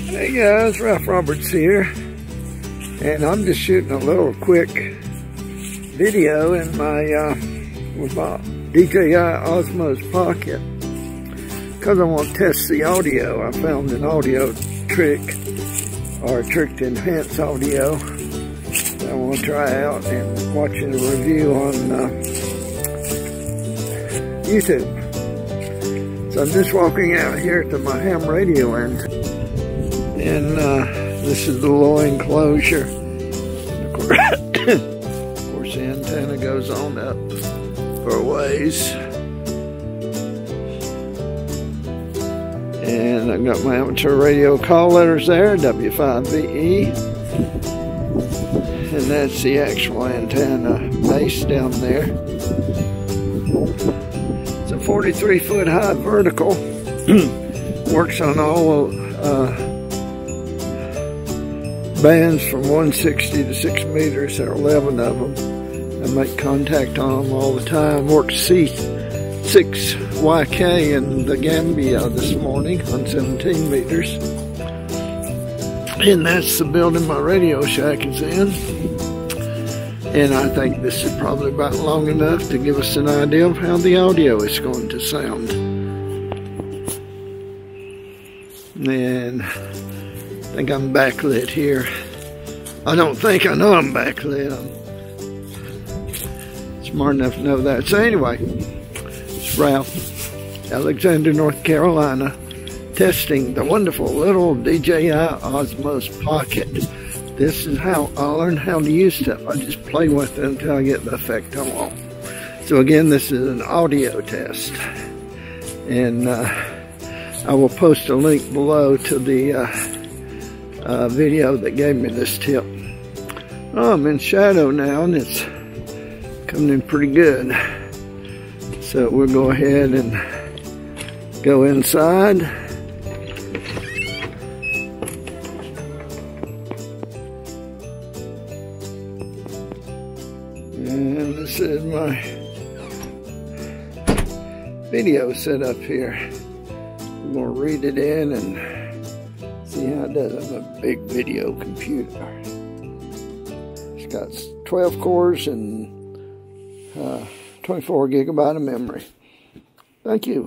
Hey guys, Ralph Roberts here, and I'm just shooting a little quick video in my with my DJI Osmo Pocket because I want to test the audio. I found an audio trick, or a trick to enhance audio, that I want to try out, and watching a review on YouTube. So I'm just walking out here to my ham radio end. And this is the low enclosure. Of course, the antenna goes on up for a ways. And I've got my amateur radio call letters there, W5VE. And that's the actual antenna base down there. It's a 43-foot high vertical. Works on all bands from 160 to 6 meters. There are 11 of them. I make contact on them all the time. Worked C6YK in the Gambia this morning on 17 meters. And that's the building my Radio Shack is in. And I think this is probably about long enough to give us an idea of how the audio is going to sound. And I think I'm backlit here. I don't think, I know I'm backlit. I'm smart enough to know that. So anyway, it's Ralph, Alexander, North Carolina, testing the wonderful little DJI Osmo Pocket. This is how I learn how to use stuff. I just play with it until I get the effect I want. So again, this is an audio test. And I will post a link below to the video that gave me this tip. Oh, I'm in shadow now, and it's coming in pretty good. So we'll go ahead and go inside. And this is my video set up here. I'm going to read it in and see how it does. I'm a big video computer. It's got 12 cores and 24 gigabyte of memory. Thank you.